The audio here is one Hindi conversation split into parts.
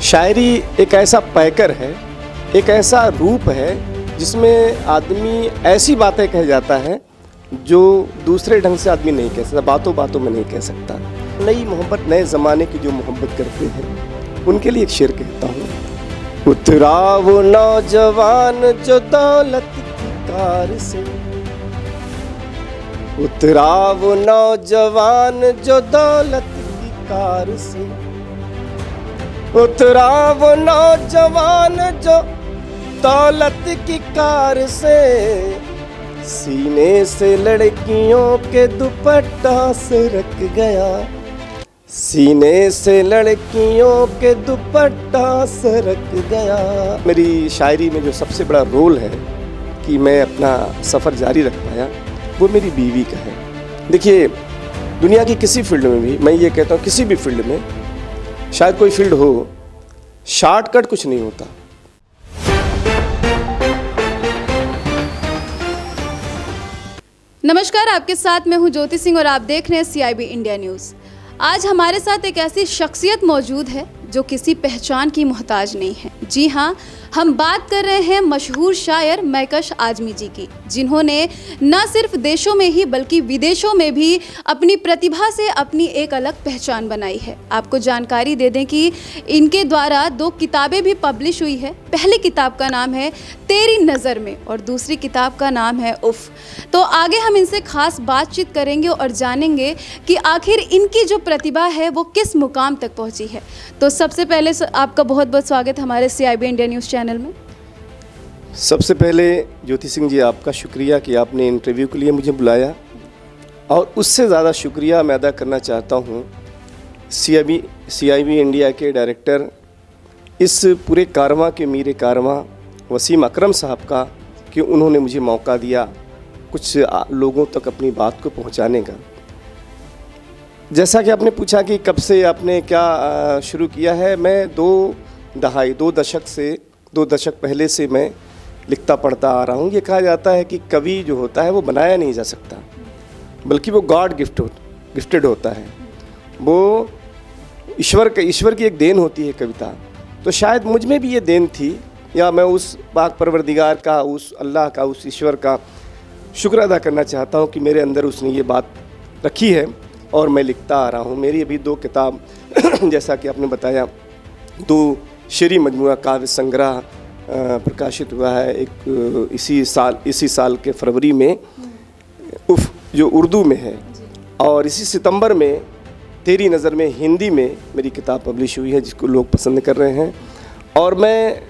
शायरी एक ऐसा पैकर है, एक ऐसा रूप है जिसमें आदमी ऐसी बातें कह जाता है जो दूसरे ढंग से आदमी नहीं कह सकता, बातों बातों में नहीं कह सकता। नई मोहब्बत, नए ज़माने की जो मोहब्बत करते हैं उनके लिए एक शेर कहता हूँ। उतरा वो नौजवान जो दौलत की कार से, उतरा वो नौजवान जो दौलत की कार से, उतरा वो नौजवान जो दौलत की कार से, सीने से लड़कियों के दुपट्टा से रख गया, सीने से लड़कियों के दुपट्टा से रख गया। मेरी शायरी में जो सबसे बड़ा रोल है कि मैं अपना सफ़र जारी रख पाया वो मेरी बीवी का है। देखिए, दुनिया की किसी फील्ड में भी, मैं ये कहता हूँ किसी भी फील्ड में, शायद कोई फील्ड हो, शॉर्टकट कुछ नहीं होता। नमस्कार, आपके साथ मैं हूं ज्योति सिंह और आप देख रहे हैं CIB इंडिया न्यूज़। आज हमारे साथ एक ऐसी शख्सियत मौजूद है जो किसी पहचान की मोहताज नहीं है। जी हाँ, हम बात कर रहे हैं मशहूर शायर महकश आजमी जी की, जिन्होंने न सिर्फ देशों में ही बल्कि विदेशों में भी अपनी प्रतिभा से अपनी एक अलग पहचान बनाई है। आपको जानकारी दे दें कि इनके द्वारा 2 किताबें भी पब्लिश हुई है। पहली किताब का नाम है तेरी नज़र में और दूसरी किताब का नाम है उफ़। तो आगे हम इनसे खास बातचीत करेंगे और जानेंगे कि आखिर इनकी जो प्रतिभा है वो किस मुकाम तक पहुंची है। तो सबसे पहले आपका बहुत बहुत स्वागत है हमारे CIB इंडिया न्यूज़ चैनल में। सबसे पहले ज्योति सिंह जी, आपका शुक्रिया कि आपने इंटरव्यू के लिए मुझे बुलाया, और उससे ज़्यादा शुक्रिया मैं अदा करना चाहता हूँ CIB इंडिया के डायरेक्टर, इस पूरे कारवां के मीरे कारवां वसीम अकरम साहब का, कि उन्होंने मुझे मौका दिया कुछ लोगों तक अपनी बात को पहुँचाने का। जैसा कि आपने पूछा कि कब से आपने क्या शुरू किया है, मैं 2 दशक पहले से मैं लिखता पढ़ता आ रहा हूँ। ये कहा जाता है कि कवि जो होता है वो बनाया नहीं जा सकता, बल्कि वो गॉड गिफ्टेड होता है, वो ईश्वर की एक देन होती है कविता। तो शायद मुझ में भी ये देन थी, या मैं उस पाक परवरदिगार का, उस अल्लाह का, उस ईश्वर का शुक्र अदा करना चाहता हूँ कि मेरे अंदर उसने ये बात रखी है और मैं लिखता आ रहा हूँ। मेरी अभी 2 किताब जैसा कि आपने बताया, 2 शेरी मजमूआ काव्य संग्रह प्रकाशित हुआ है। एक इसी साल के फरवरी में उफ़, जो उर्दू में है, और इसी सितंबर में तेरी नज़र में हिंदी में मेरी किताब पब्लिश हुई है, जिसको लोग पसंद कर रहे हैं। और मैं,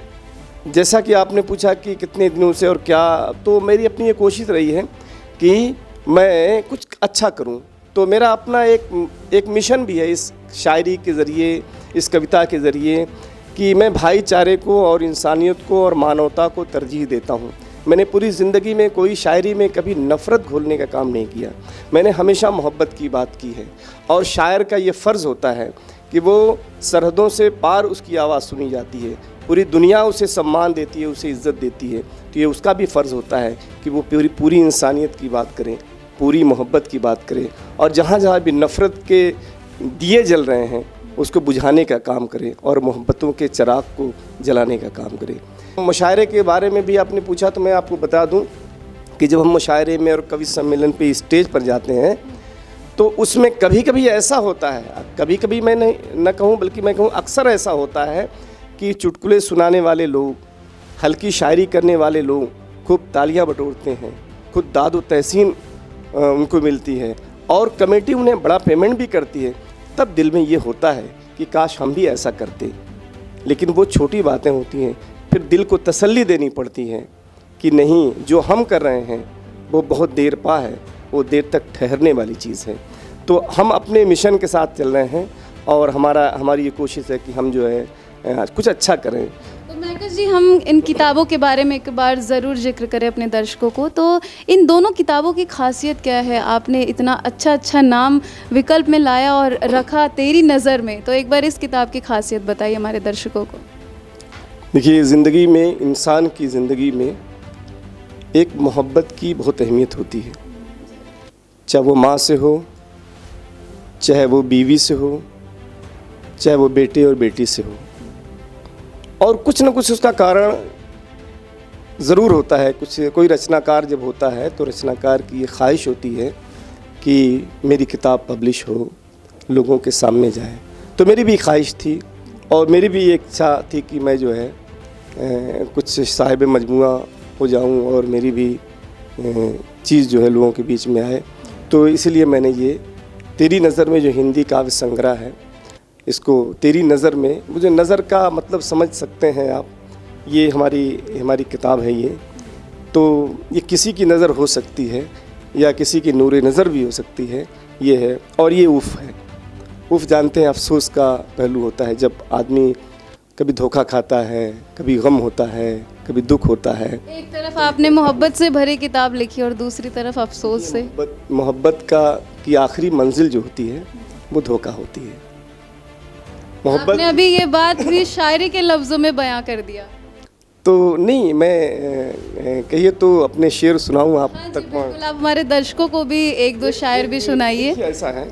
जैसा कि आपने पूछा कि कितने दिनों से और क्या, तो मेरी अपनी ये कोशिश रही है कि मैं कुछ अच्छा करूं। तो मेरा अपना एक मिशन भी है इस शायरी के ज़रिए, इस कविता के ज़रिए, कि मैं भाईचारे को और इंसानियत को और मानवता को तरजीह देता हूँ। मैंने पूरी ज़िंदगी में कोई शायरी में कभी नफ़रत घोलने का काम नहीं किया। मैंने हमेशा मोहब्बत की बात की है, और शायर का ये फ़र्ज़ होता है कि वो सरहदों से पार उसकी आवाज़ सुनी जाती है, पूरी दुनिया उसे सम्मान देती है, उसे इज़्ज़त देती है। तो ये उसका भी फ़र्ज़ होता है कि वो पूरी इंसानियत की बात करें, पूरी मोहब्बत की बात करें, और जहाँ जहाँ भी नफ़रत के दिए जल रहे हैं उसको बुझाने का काम करें और मोहब्बतों के चिराग को जलाने का काम करें। मुशायरे के बारे में भी आपने पूछा, तो मैं आपको बता दूं कि जब हम मुशायरे में और कवि सम्मेलन पे स्टेज पर जाते हैं तो उसमें कभी कभी ऐसा होता है, कभी कभी मैं न कहूँ बल्कि मैं कहूँ अक्सर ऐसा होता है कि चुटकुले सुनाने वाले लोग, हल्की शायरी करने वाले लोग खूब तालियाँ बटोरते हैं, खुद दाद व तहसीन उनको मिलती है, और कमेटी उन्हें बड़ा पेमेंट भी करती है। तब दिल में ये होता है कि काश हम भी ऐसा करते। लेकिन वो छोटी बातें होती हैं, फिर दिल को तसल्ली देनी पड़ती है कि नहीं, जो हम कर रहे हैं वो बहुत देर पा है, वो देर तक ठहरने वाली चीज़ है। तो हम अपने मिशन के साथ चल रहे हैं, और हमारी ये कोशिश है कि हम जो है कुछ अच्छा करें। तो महकश जी, हम इन किताबों के बारे में एक बार ज़रूर जिक्र करें अपने दर्शकों को। तो इन दोनों किताबों की खासियत क्या है? आपने इतना अच्छा नाम विकल्प में लाया और रखा तेरी नज़र में, तो एक बार इस किताब की खासियत बताइए हमारे दर्शकों को। देखिए, ज़िंदगी में, इंसान की ज़िंदगी में एक मोहब्बत की बहुत अहमियत होती है, चाहे वो माँ से हो, चाहे वो बीवी से हो, चाहे वो बेटे और बेटी से हो। और कुछ न कुछ उसका कारण ज़रूर होता है। कुछ कोई रचनाकार जब होता है तो रचनाकार की ये ख्वाहिश होती है कि मेरी किताब पब्लिश हो, लोगों के सामने जाए। तो मेरी भी ख्वाहिश थी और मेरी भी एक इच्छा थी कि मैं जो है कुछ साहिब मजमूआ हो जाऊं और मेरी भी चीज़ जो है लोगों के बीच में आए। तो इसलिए मैंने ये तेरी नज़र में जो हिंदी काव्य संग्रह है, इसको तेरी नज़र में, मुझे नज़र का मतलब समझ सकते हैं आप, ये हमारी किताब है ये। तो ये किसी की नज़र हो सकती है या किसी की नूर नज़र भी हो सकती है, ये है। और ये उफ़ है। उफ़ जानते हैं, अफसोस का पहलू होता है जब आदमी कभी धोखा खाता है, कभी गम होता है, कभी दुख होता है। एक तरफ आपने मोहब्बत से भरी किताब लिखी और दूसरी तरफ अफसोस से। मोहब्बत की आखिरी मंजिल जो होती है वो धोखा होती है। मोहब्बत, आपने अभी ये बात भी शायरी के लफ्ज़ों में बयां कर दिया। तो नहीं, मैं कहिए तो अपने शेर सुनाऊँ आप हाँ जी, तक। बिल्कुल, आप हमारे दर्शकों को भी एक दो शायर भी सुनाइए। ऐसा है,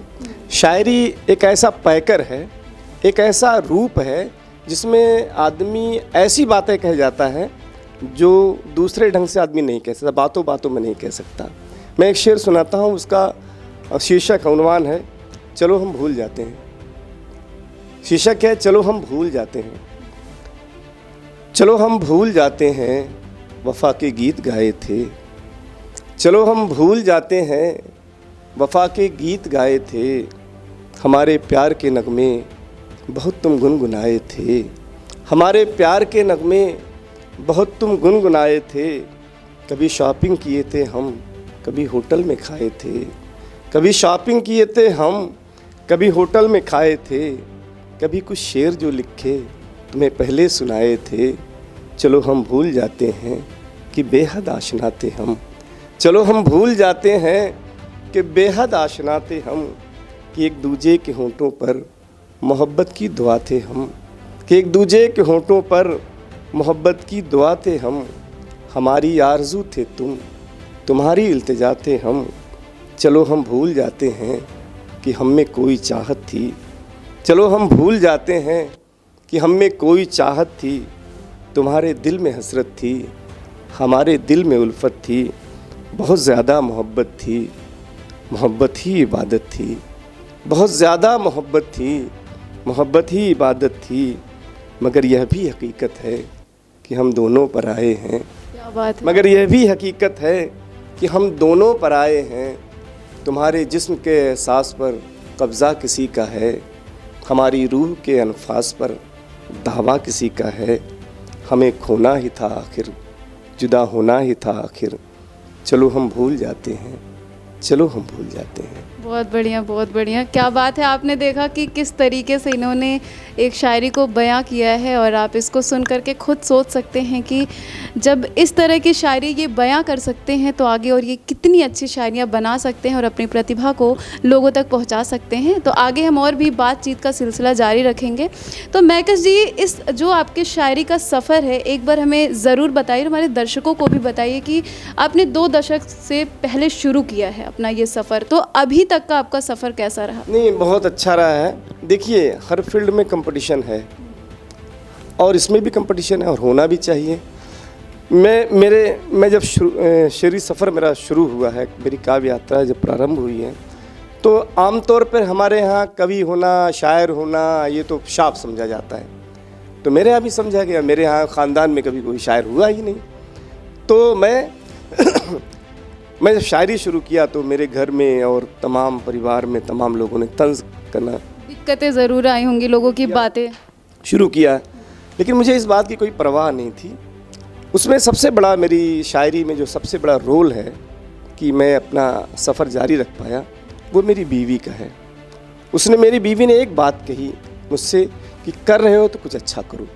शायरी एक ऐसा पैकर है, एक ऐसा रूप है जिसमें आदमी ऐसी बातें कह जाता है जो दूसरे ढंग से आदमी नहीं कह सकता, बातों बातों में नहीं कह सकता। मैं एक शेर सुनाता हूँ, उसका शीर्षक उन्वान है चलो हम भूल जाते हैं। शीर्षक है चलो हम भूल जाते हैं। चलो हम भूल जाते हैं वफा के गीत गाए थे। चलो हम भूल जाते हैं वफा के गीत गाए थे। हमारे प्यार के नगमे बहुत तुम गुनगुनाए थे। हमारे प्यार के नगमे बहुत तुम गुनगुनाए थे। कभी शॉपिंग किए थे हम, कभी होटल में खाए थे। कभी शॉपिंग किए थे हम, कभी होटल में खाए थे। कभी कुछ शेर जो लिखे तुम्हें पहले सुनाए थे। चलो हम भूल जाते हैं कि बेहद आशना थे हम। चलो हम भूल जाते हैं कि बेहद आशना थे हम। कि एक दूजे के होंठों पर मोहब्बत की दुआ थे हम। कि एक दूजे के होंठों पर मोहब्बत की दुआ थे हम। हमारी आरज़ू थे तुम, तुम्हारी इल्तिजा थे हम। चलो हम भूल जाते हैं कि हम में कोई चाहत थी। चलो हम भूल जाते हैं कि हम में कोई चाहत थी। तुम्हारे दिल में हसरत थी, हमारे दिल में उल्फत थी। बहुत ज़्यादा मोहब्बत थी, मोहब्बत ही इबादत थी। बहुत ज़्यादा मोहब्बत थी, मोहब्बत ही इबादत थी। मगर यह भी हकीकत है कि हम दोनों पर आए हैं। क्या बात है। मगर यह भी हकीकत है कि हम दोनों पर आए हैं। तुम्हारे जिस्म के एहसास पर कब्ज़ा किसी का है। हमारी रूह के अनफास पर दावा किसी का है। हमें खोना ही था आखिर, जुदा होना ही था आखिर। चलो हम भूल जाते हैं, चलो हम भूल जाते हैं। बहुत बढ़िया, बहुत बढ़िया। क्या बात है। आपने देखा कि किस तरीके से इन्होंने एक शायरी को बयां किया है और आप इसको सुन करके खुद सोच सकते हैं कि जब इस तरह की शायरी ये बयां कर सकते हैं तो आगे और ये कितनी अच्छी शायरियाँ बना सकते हैं और अपनी प्रतिभा को लोगों तक पहुंचा सकते हैं। तो आगे हम और भी बातचीत का सिलसिला जारी रखेंगे। तो मैकस जी, इस जो आपके शायरी का सफ़र है एक बार हमें ज़रूर बताइए, हमारे दर्शकों को भी बताइए कि आपने 2 दशक से पहले शुरू किया है अपना ये सफ़र, तो अभी तक का आपका सफ़र कैसा रहा? नहीं, बहुत अच्छा रहा है। देखिए, हर फील्ड में कंपटीशन है और इसमें भी कंपटीशन है और होना भी चाहिए। मैं जब शेरी सफ़र मेरा शुरू हुआ है, मेरी काव्य यात्रा जब प्रारंभ हुई है, तो आमतौर पर हमारे यहाँ कवि होना, शायर होना, ये तो शाप समझा जाता है। तो मेरे यहाँ भी समझा गया। मेरे यहाँ ख़ानदान में कभी कोई शायर हुआ ही नहीं। तो मैं जब शायरी शुरू किया तो मेरे घर में और तमाम परिवार में तमाम लोगों ने तंज करना, दिक्कतें ज़रूर आई होंगी, लोगों की बातें शुरू किया। लेकिन मुझे इस बात की कोई परवाह नहीं थी। उसमें सबसे बड़ा, मेरी शायरी में जो सबसे बड़ा रोल है कि मैं अपना सफ़र जारी रख पाया, वो मेरी बीवी का है। मेरी बीवी ने एक बात कही मुझसे कि कर रहे हो तो कुछ अच्छा करो,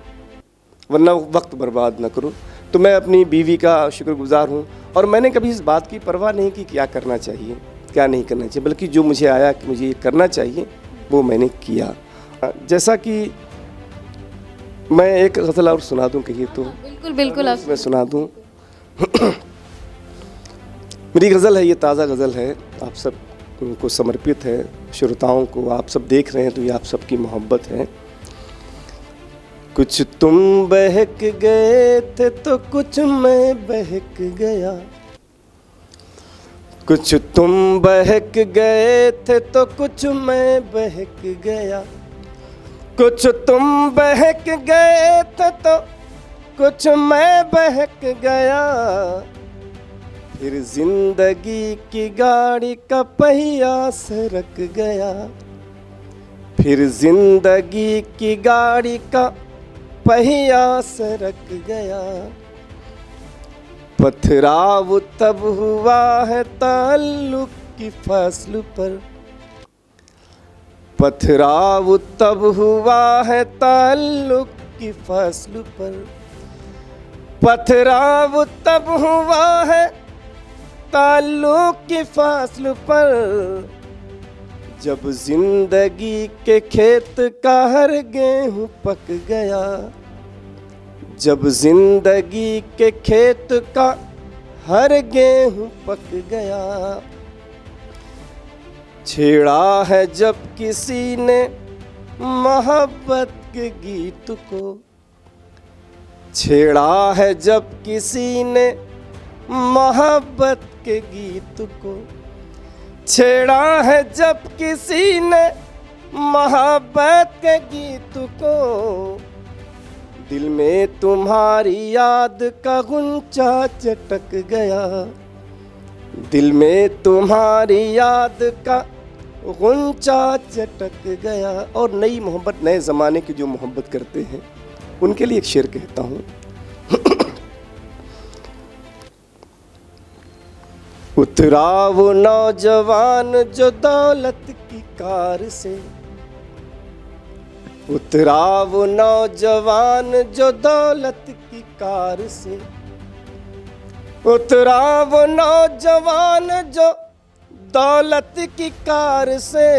वरना वक्त बर्बाद ना करो। तो मैं अपनी बीवी का शुक्रगुजार हूँ और मैंने कभी इस बात की परवाह नहीं की क्या करना चाहिए, क्या नहीं करना चाहिए, बल्कि जो मुझे आया कि मुझे ये करना चाहिए वो मैंने किया। जैसा कि मैं एक गज़ल और सुना दूँ कहिए तो? बिल्कुल बिल्कुल, आप मैं सुना दूँ। मेरी गज़ल है, ये ताज़ा गज़ल है, आप सब को समर्पित है, श्रोताओं को। आप सब देख रहे हैं तो ये आप सबकी मोहब्बत है। कुछ तुम बहक गए थे तो कुछ मैं बहक गया, कुछ तुम बहक गए थे तो कुछ मैं बहक गया, कुछ तुम बहक गए थे तो कुछ मैं बहक गया, फिर जिंदगी की गाड़ी का पहिया सरक गया, फिर जिंदगी की गाड़ी का पहिया सरक गया। पथराव तब हुआ है ताल्लुक की फसल पर, पथराव तब हुआ है ताल्लुक की फसल पर, पथराव तब हुआ है ताल्लुक की फसल पर, जब जिंदगी के खेत का हर गेहूं पक गया, जब जिंदगी के खेत का हर गेहूं पक गया। छेड़ा है जब किसी ने मोहब्बत के गीत को, छेड़ा है जब किसी ने मोहब्बत के गीत को, छेड़ा है जब किसी ने मोहब्बत के गीत को, दिल में तुम्हारी याद का गुंचा चटक गया, दिल में तुम्हारी याद का गुंचा चटक गया। और नई मोहब्बत, नए ज़माने की जो मोहब्बत करते हैं उनके लिए एक शेर कहता हूँ। उतरा वो नौजवान जो दौलत की कार से, उतरा वो नौजवान जो दौलत की कार से, उतरा वो नौजवान जो दौलत की कार से,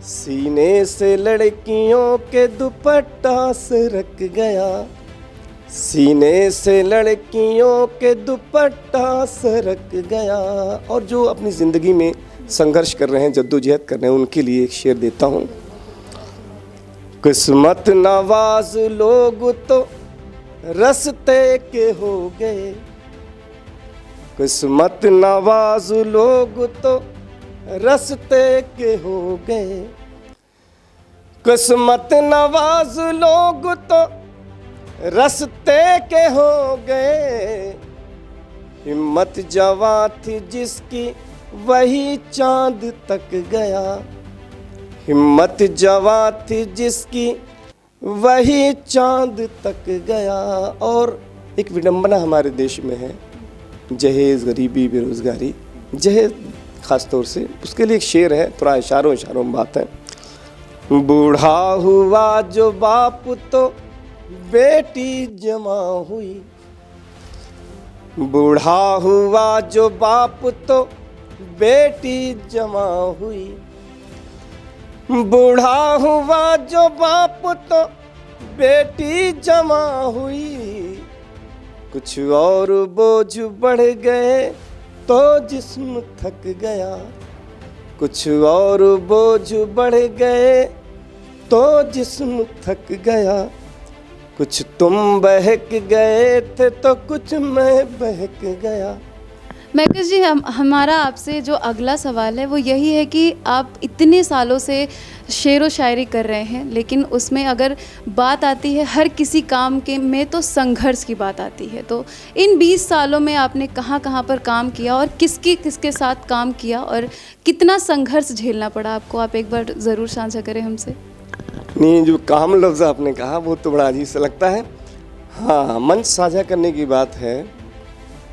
सीने से लड़कियों के दुपट्टा सरक गया, सीने से लड़कियों के दुपट्टा सरक गया। और जो अपनी ज़िंदगी में संघर्ष कर रहे हैं, जद्दोजहद कर रहे हैं, उनके लिए एक शेर देता हूँ। किस्मत नवाज लोग तो रस्ते के हो गए, किस्मत नवाज लोग तो रस्ते के हो गए, किस्मत नवाज लोग तो रस्ते के हो गए, हिम्मत जवां थी जिसकी वही चांद तक गया, हिम्मत जवां थी जिसकी वही चांद तक गया। और एक विडंबना हमारे देश में है, जहेज, गरीबी, बेरोज़गारी, जहेज ख़ास तौर से, उसके लिए एक शेर है, थोड़ा इशारों में बात है। बूढ़ा हुआ जो बाप तो बेटी जमा हुई, बूढ़ा हुआ जो बाप तो बेटी जमा हुई, बूढ़ा हुआ जो बाप तो बेटी जमा हुई, कुछ और बोझ बढ़ गए तो जिस्म थक गया, कुछ और बोझ बढ़ गए तो जिस्म थक गया, कुछ तुम बहक गए थे तो कुछ मैं बहक गया। मैकस जी, हमारा आपसे जो अगला सवाल है वो यही है कि आप इतने सालों से शेर व शायरी कर रहे हैं, लेकिन उसमें अगर बात आती है हर किसी काम के में तो संघर्ष की बात आती है। तो इन 20 सालों में आपने कहाँ कहाँ पर काम किया और किसके साथ काम किया और कितना संघर्ष झेलना पड़ा आपको? आप एक बार ज़रूर साझा करें हमसे। नहीं, जो काम लफ्ज़ आपने कहा वो तो बड़ा अजीब सा लगता है। हाँ, मंच साझा करने की बात है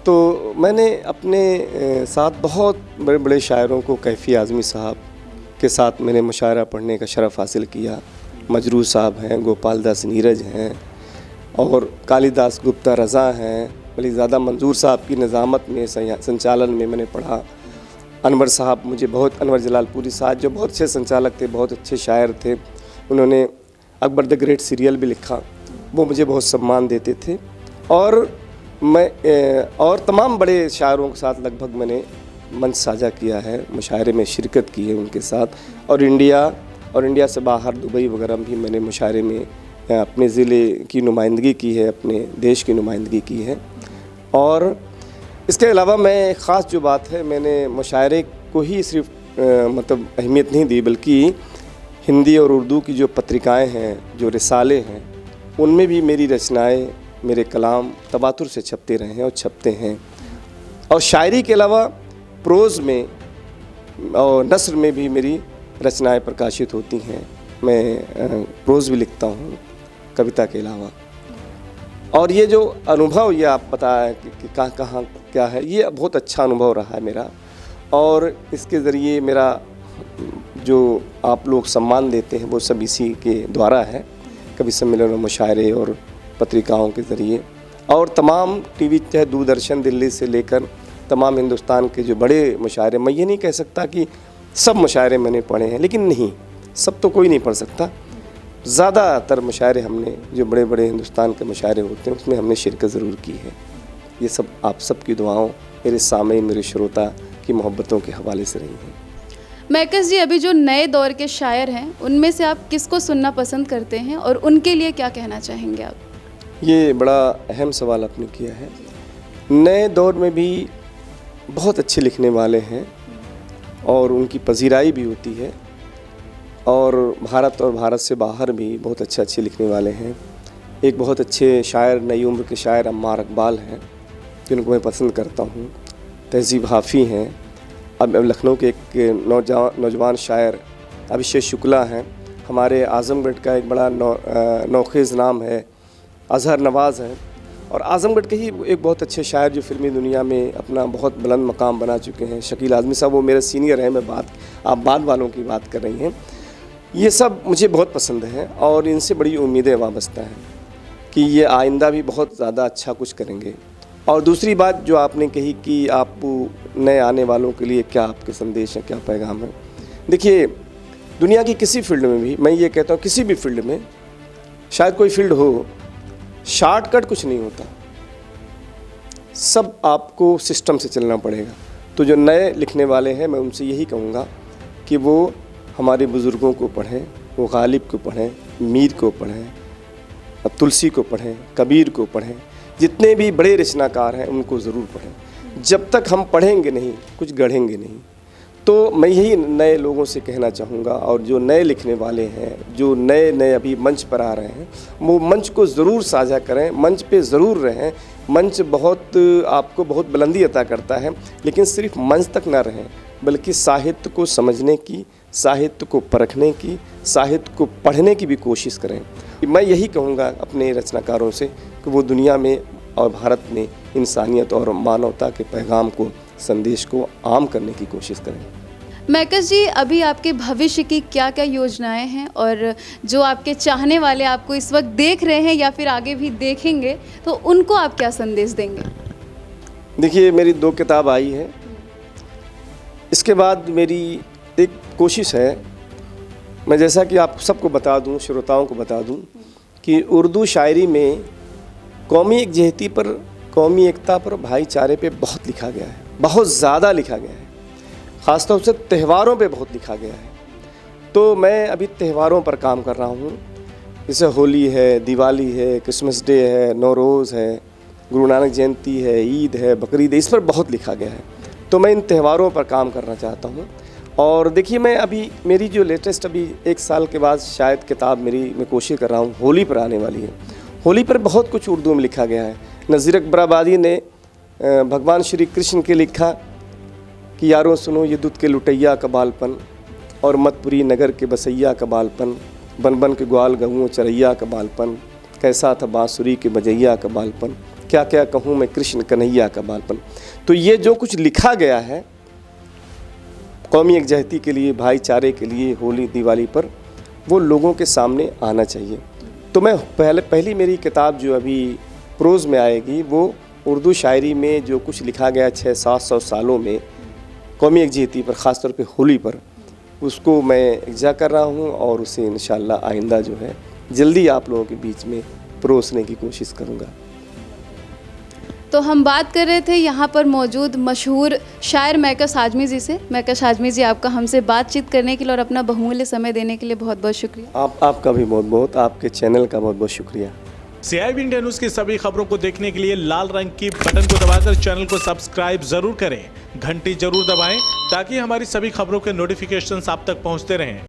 तो मैंने अपने साथ बहुत बड़े बड़े शायरों को, कैफ़ी आज़मी साहब के साथ मैंने मुशायरा पढ़ने का शरफ़ हासिल किया। मजरूह साहब हैं, गोपाल दास नीरज हैं और कालिदास गुप्ता रज़ा हैं, बल्कि ज़्यादा मंजूर साहब की निज़ामत में, संचालन में मैंने पढ़ा। अनवर साहब मुझे बहुत, अनवर जलालपुरी साहब जो बहुत अच्छे संचालक थे, बहुत अच्छे शायर थे, उन्होंने अकबर द ग्रेट सीरियल भी लिखा, वो मुझे बहुत सम्मान देते थे। और मैं और तमाम बड़े शायरों के साथ लगभग मैंने मंच साझा किया है, मुशायरे में शिरकत की है उनके साथ। और इंडिया से बाहर दुबई वगैरह भी मैंने मुशायरे में अपने ज़िले की नुमाइंदगी की है, अपने देश की नुमाइंदगी की है। और इसके अलावा मैं ख़ास जो बात है, मैंने मुशायरे को ही सिर्फ मतलब अहमियत नहीं दी, बल्कि हिंदी और उर्दू की जो पत्रिकाएं हैं, जो रिसाले हैं, उनमें भी मेरी रचनाएं, मेरे कलाम तबातुर से छपते रहे हैं और छपते हैं। और शायरी के अलावा प्रोज़ में और नस्र में भी मेरी रचनाएं प्रकाशित होती हैं। मैं प्रोज़ भी लिखता हूँ कविता के अलावा। और ये जो अनुभव ये आप बताया कि कहाँ क्या है, ये बहुत अच्छा अनुभव रहा है मेरा। और इसके ज़रिए मेरा जो आप लोग सम्मान देते हैं वो सब इसी के द्वारा है, कवि सम्मेलन और मुशायरे और पत्रिकाओं के ज़रिए। और तमाम टीवी, चाहे दूरदर्शन दिल्ली से लेकर तमाम हिंदुस्तान के जो बड़े मुशायरे, मैं ये नहीं कह सकता कि सब मुशायरे मैंने पढ़े हैं, लेकिन नहीं, सब तो कोई नहीं पढ़ सकता। ज़्यादातर मुशायरे हमने, जो बड़े बड़े हिंदुस्तान के मुशायरे होते हैं, उसमें हमने शिरकत ज़रूर की है। ये सब आप सब की दुआओं, मेरे सामईन, मेरे श्रोता की मोहब्बतों के हवाले से रही हैं। मैकस जी, अभी जो नए दौर के शायर हैं, उनमें से आप किसको सुनना पसंद करते हैं और उनके लिए क्या कहना चाहेंगे आप? ये बड़ा अहम सवाल आपने किया है। नए दौर में भी बहुत अच्छे लिखने वाले हैं और उनकी पजीराई भी होती है। और भारत और भारत से बाहर भी बहुत अच्छे लिखने वाले हैं। एक बहुत अच्छे शायर, नई उम्र के शायर अम्मार इकबाल हैं, जिनको मैं पसंद करता हूँ। तहज़ीब हाफ़ी हैं। अब लखनऊ के एक नौजवान शायर अभिषेक शुक्ला हैं। हमारे आज़मगढ़ का एक बड़ा नौखेज़ नाम है, अज़हर नवाज़ हैं। और आज़मगढ़ के ही एक बहुत अच्छे शायर जो फ़िल्मी दुनिया में अपना बहुत बुलंद मकाम बना चुके हैं, शकील आज़मी साहब, वो मेरे सीनियर हैं। आप बाद वालों की बात कर रही हैं। ये सब मुझे बहुत पसंद है और इनसे बड़ी उम्मीदें वाबस्ता हैं कि ये आइंदा भी बहुत ज़्यादा अच्छा कुछ करेंगे। और दूसरी बात जो आपने कही कि आप नए आने वालों के लिए क्या आपके संदेश हैं, क्या पैगाम है। देखिए, दुनिया की किसी फील्ड में भी, मैं ये कहता हूँ किसी भी फील्ड में, शायद कोई फील्ड हो, शॉर्टकट कुछ नहीं होता, सब आपको सिस्टम से चलना पड़ेगा। तो जो नए लिखने वाले हैं, मैं उनसे यही कहूँगा कि वो हमारे बुज़ुर्गों को पढ़ें, वो गालिब को पढ़ें, मीर को पढ़ें, तुलसी को पढ़ें, कबीर को पढ़ें, जितने भी बड़े रचनाकार हैं उनको ज़रूर पढ़ें। जब तक हम पढ़ेंगे नहीं, कुछ गढ़ेंगे नहीं। तो मैं यही नए लोगों से कहना चाहूँगा, और जो नए लिखने वाले हैं, जो नए अभी मंच पर आ रहे हैं, वो मंच को ज़रूर साझा करें, मंच पे ज़रूर रहें। मंच आपको बहुत बुलंदी अता करता है, लेकिन सिर्फ मंच तक ना रहें, बल्कि साहित्य को समझने की, साहित्य को परखने की, साहित्य को पढ़ने की भी कोशिश करें। मैं यही कहूँगा अपने रचनाकारों से कि वो दुनिया में और भारत में इंसानियत और मानवता के पैगाम को, संदेश को आम करने की कोशिश करें। मैकस जी, अभी आपके भविष्य की क्या क्या योजनाएं हैं, और जो आपके चाहने वाले आपको इस वक्त देख रहे हैं या फिर आगे भी देखेंगे, तो उनको आप क्या संदेश देंगे? देखिए, मेरी 2 किताब आई है। इसके बाद मेरी एक कोशिश है, मैं जैसा कि आप सबको बता दूं, श्रोताओं को बता दूं, कि उर्दू शायरी में कौमी एकजहती पर, कौमी एकता पर, भाईचारे पे बहुत लिखा गया है, बहुत ज़्यादा लिखा गया है। ख़ासतौर से त्योहारों पे बहुत लिखा गया है। तो मैं अभी त्योहारों पर काम कर रहा हूँ। जैसे होली है, दिवाली है, क्रिसमस डे है, नौरोज़ है, गुरु नानक जयंती है, ईद है, बकरीद है, इस पर बहुत लिखा गया है। तो मैं इन त्योहारों पर काम करना चाहता हूँ। और देखिए, मैं अभी मेरी जो लेटेस्ट अभी 1 साल के बाद शायद किताब मैं कोशिश कर रहा हूँ, होली पर आने वाली है। होली पर बहुत कुछ उर्दू में लिखा गया है। नज़ीर अकबराबादी ने भगवान श्री कृष्ण के लिखा कि यारों सुनो ये दूध के लुटैया का बालपन, और मतपुरी नगर के बसैया का बालपन, बन बन के ग्वाल गऊँ चरैया का बालपन, कैसा था बांसुरी के बजैया का बालपन, क्या क्या कहूँ मैं कृष्ण कन्हैया का बालपन। तो ये जो कुछ लिखा गया है कौमी एकजहती के लिए, भाईचारे के लिए, होली दिवाली पर, वो लोगों के सामने आना चाहिए। तो मैं पहली मेरी किताब जो अभी प्रोज़ में आएगी, वो उर्दू शायरी में जो कुछ लिखा गया 600-700 सालों में कौमी एकजहती पर, ख़ासतौर पे होली पर, उसको मैं इज़ा कर रहा हूँ। और उसे इंशाअल्लाह आइंदा जो है जल्दी आप लोगों के बीच में परोसने की कोशिश करूँगा। तो हम बात कर रहे थे यहाँ पर मौजूद मशहूर शायर मैकस आजमी जी से। मैकस आजमी जी, आपका हमसे बातचीत करने के लिए और अपना बहुमूल्य समय देने के लिए बहुत बहुत शुक्रिया। आपका भी बहुत बहुत, आपके चैनल का बहुत बहुत शुक्रिया। CIB इंडिया न्यूज़ की सभी खबरों को देखने के लिए लाल रंग की बटन को दबाकर चैनल को सब्सक्राइब जरूर करें, घंटी जरूर दबाएं ताकि हमारी सभी खबरों के नोटिफिकेशंस आप तक पहुंचते रहें।